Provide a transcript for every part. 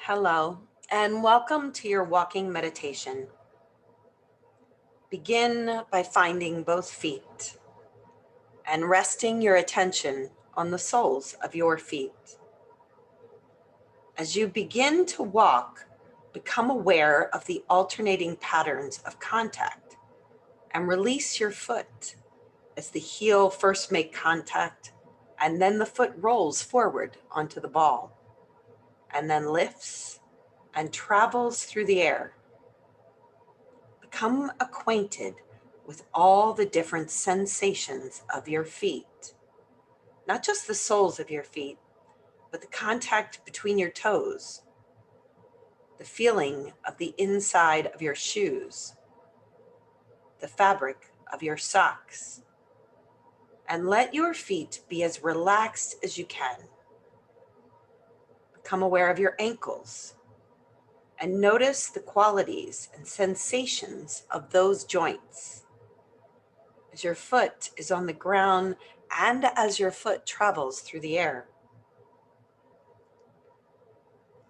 Hello, and welcome to your walking meditation. Begin by finding both feet and resting your attention on the soles of your feet. As you begin to walk, become aware of the alternating patterns of contact and release your foot as the heel first makes contact and then the foot rolls forward onto the ball and then lifts and travels through the air. Become acquainted with all the different sensations of your feet, not just the soles of your feet, but the contact between your toes, the feeling of the inside of your shoes, the fabric of your socks, and let your feet be as relaxed as you can. Become aware of your ankles and notice the qualities and sensations of those joints. As your foot is on the ground and as your foot travels through the air.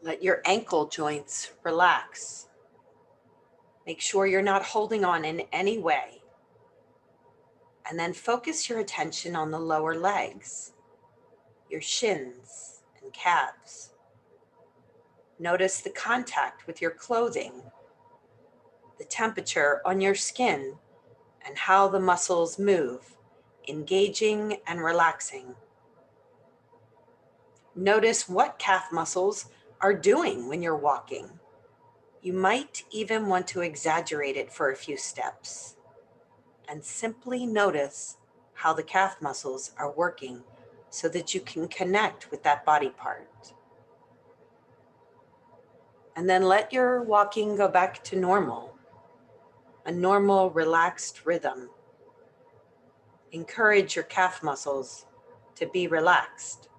Let your ankle joints relax. Make sure you're not holding on in any way. And then focus your attention on the lower legs, your shins and calves. Notice the contact with your clothing, the temperature on your skin, and how the muscles move, engaging and relaxing. Notice what calf muscles are doing when you're walking. You might even want to exaggerate it for a few steps and simply notice how the calf muscles are working so that you can connect with that body part. And then let your walking go back to normal, a normal, relaxed rhythm. Encourage your calf muscles to be relaxed.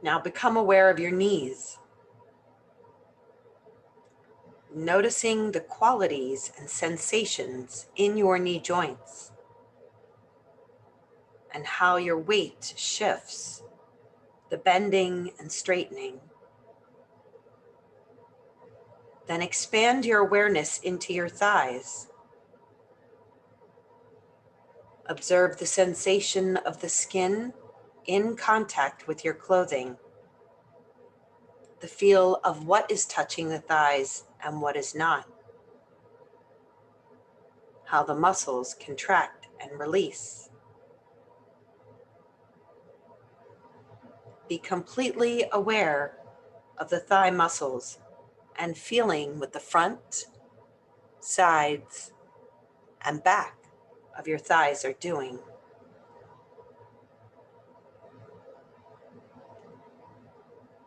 Now become aware of your knees, noticing the qualities and sensations in your knee joints and how your weight shifts, the bending and straightening. Then expand your awareness into your thighs. Observe the sensation of the skin in contact with your clothing, the feel of what is touching the thighs and what is not, how the muscles contract and release. Be completely aware of the thigh muscles and feeling what the front, sides, and back of your thighs are doing.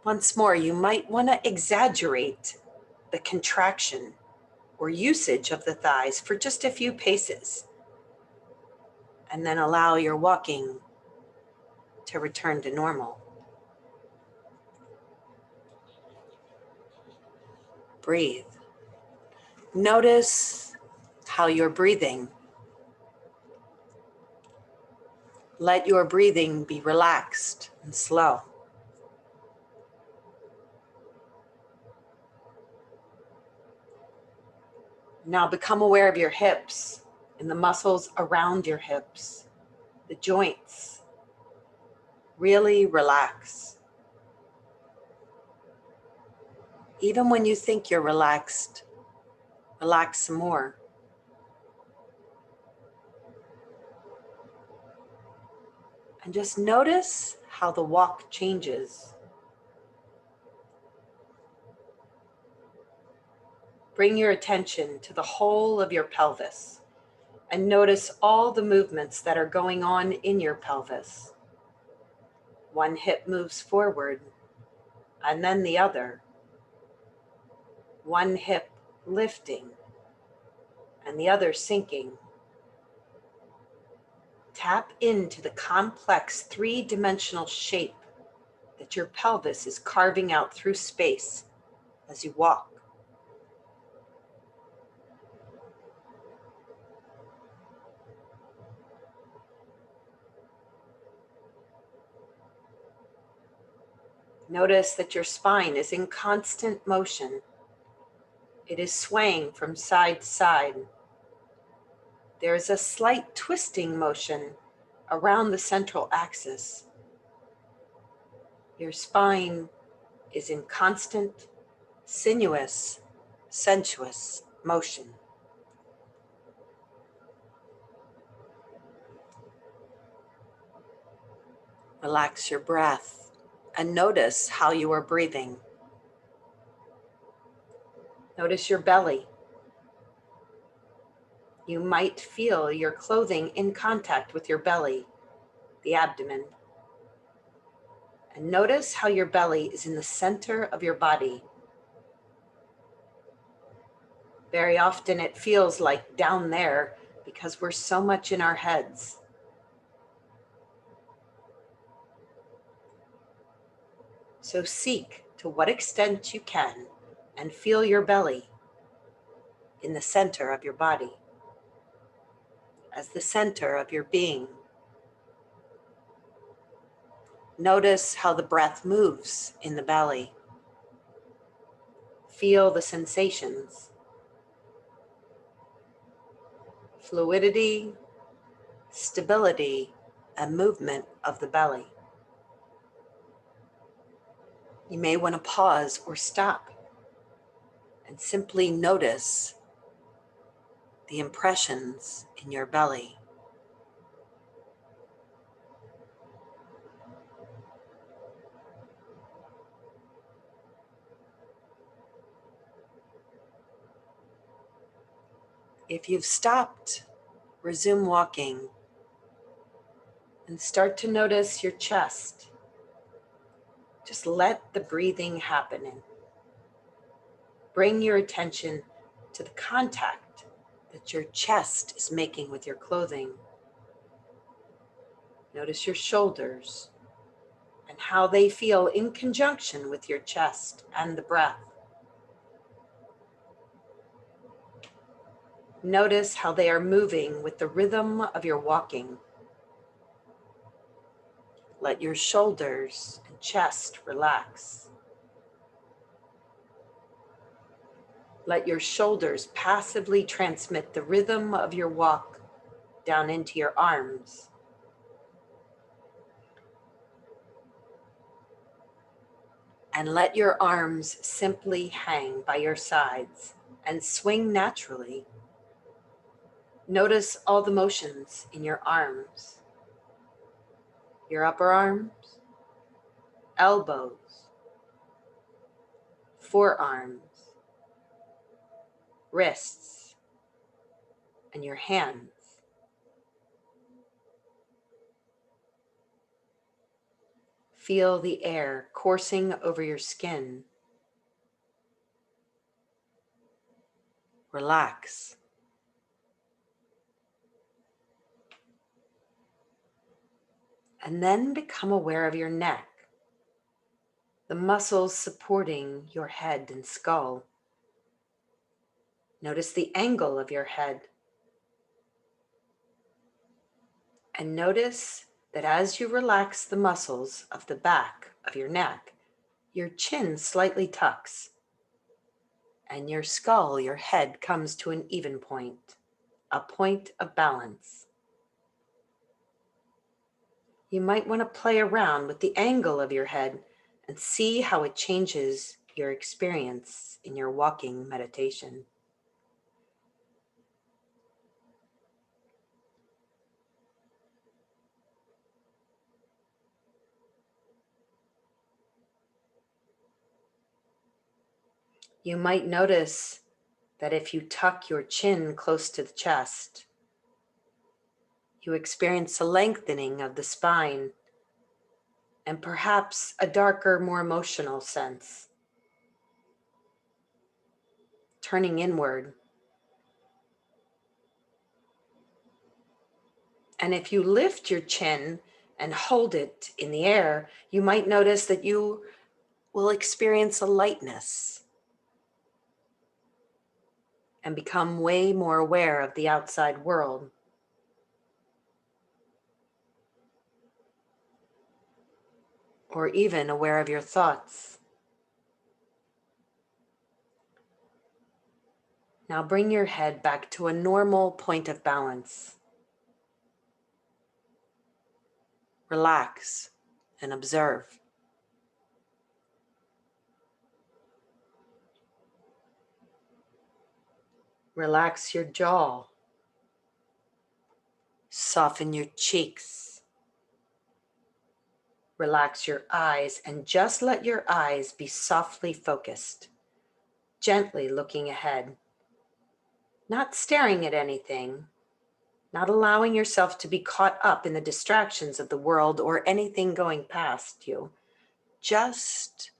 Once more, you might want to exaggerate the contraction or usage of the thighs for just a few paces, and then allow your walking to return to normal. Breathe. Notice how you're breathing. Let your breathing be relaxed and slow. Now become aware of your hips and the muscles around your hips, the joints. Really relax. Even when you think you're relaxed, relax some more. And just notice how the walk changes. Bring your attention to the whole of your pelvis and notice all the movements that are going on in your pelvis. One hip moves forward and then the other. One hip lifting and the other sinking. Tap into the complex three-dimensional shape that your pelvis is carving out through space as you walk. Notice that your spine is in constant motion. It is swaying from side to side. There is a slight twisting motion around the central axis. Your spine is in constant, sinuous, sensuous motion. Relax your breath and notice how you are breathing. Notice your belly. You might feel your clothing in contact with your belly, the abdomen. And notice how your belly is in the center of your body. Very often it feels like down there because we're so much in our heads. So seek to what extent you can and feel your belly in the center of your body, as the center of your being. Notice how the breath moves in the belly. Feel the sensations. Fluidity, stability, and movement of the belly. You may want to pause or stop and simply notice the impressions in your belly. If you've stopped, resume walking and start to notice your chest. Just let the breathing happen and bring your attention to the contact that your chest is making with your clothing. Notice your shoulders and how they feel in conjunction with your chest and the breath. Notice how they are moving with the rhythm of your walking. Let your shoulders and chest relax. Let your shoulders passively transmit the rhythm of your walk down into your arms. And let your arms simply hang by your sides and swing naturally. Notice all the motions in your arms, your upper arms, elbows, forearms, wrists, and your hands. Feel the air coursing over your skin. Relax. And then become aware of your neck, the muscles supporting your head and skull. Notice the angle of your head. And notice that as you relax the muscles of the back of your neck, your chin slightly tucks, and your skull, your head, comes to an even point, a point of balance. You might want to play around with the angle of your head and see how it changes your experience in your walking meditation. You might notice that if you tuck your chin close to the chest, you experience a lengthening of the spine and perhaps a darker, more emotional sense, turning inward. And if you lift your chin and hold it in the air, you might notice that you will experience a lightness and become way more aware of the outside world. or even aware of your thoughts. Now bring your head back to a normal point of balance. Relax and observe. Relax your jaw. Soften your cheeks. Relax your eyes and just let your eyes be softly focused, gently looking ahead, not staring at anything, not allowing yourself to be caught up in the distractions of the world or anything going past you. Just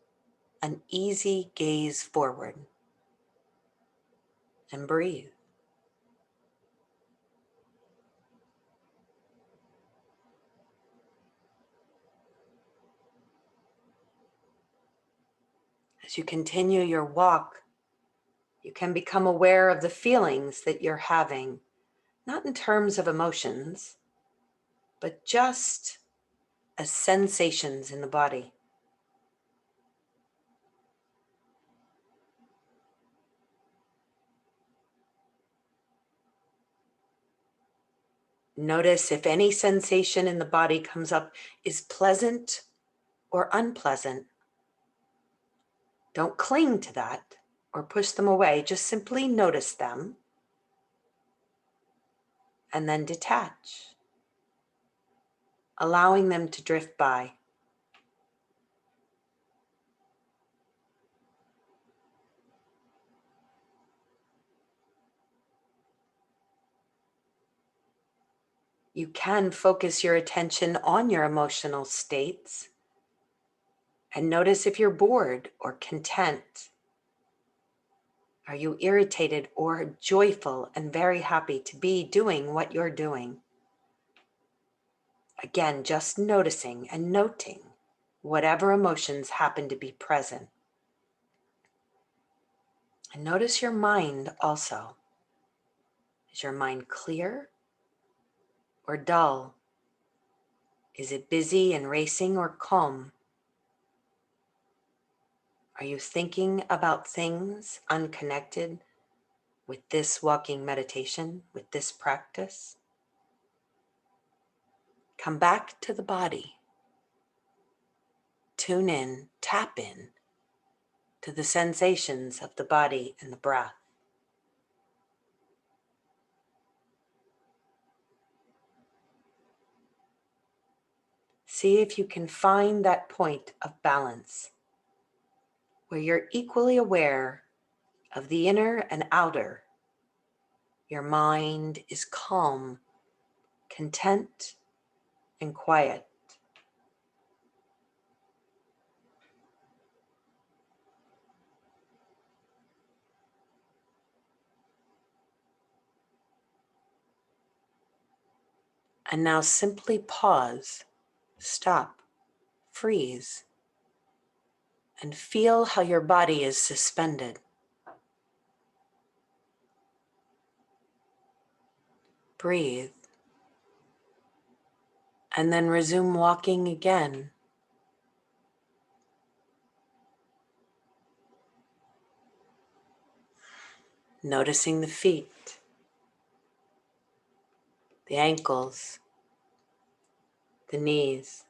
an easy gaze forward. And breathe. As you continue your walk, you can become aware of the feelings that you're having, not in terms of emotions, but just as sensations in the body. Notice if any sensation in the body comes up is pleasant or unpleasant. Don't cling to that or push them away. Just simply notice them and then detach, allowing them to drift by. You can focus your attention on your emotional states and notice if you're bored or content. Are you irritated or joyful and very happy to be doing what you're doing? Again, just noticing and noting whatever emotions happen to be present. And notice your mind also. Is your mind clear or dull? Is it busy and racing or calm? Are you thinking about things unconnected with this walking meditation, with this practice? Come back to the body. Tune in, tap in to the sensations of the body and the breath. See if you can find that point of balance where you're equally aware of the inner and outer. Your mind is calm, content, and quiet. And now simply pause, stop, freeze, and feel how your body is suspended. Breathe, and then resume walking again. Noticing the feet, the ankles, the knees,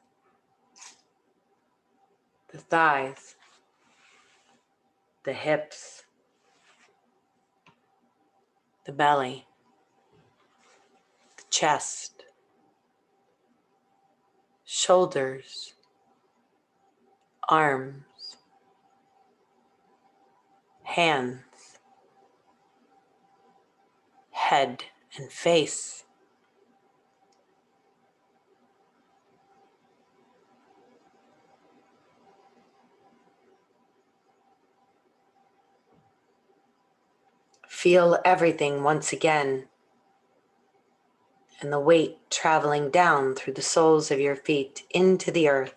the thighs, the hips, the belly, the chest, shoulders, arms, hands, head and face. Feel everything once again, and the weight traveling down through the soles of your feet into the earth.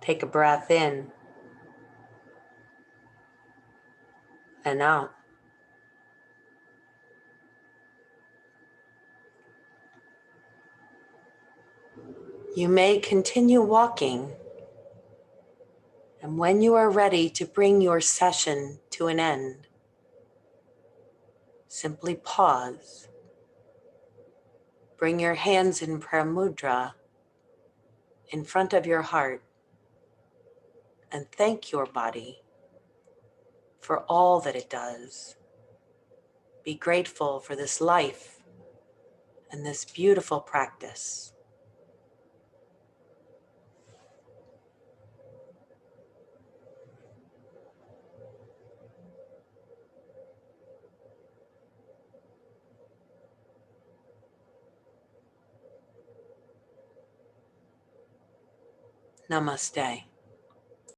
Take a breath in and out. You may continue walking, and when you are ready to bring your session to an end, simply pause. Bring your hands in prayer mudra in front of your heart and thank your body for all that it does. Be grateful for this life and this beautiful practice. Namaste.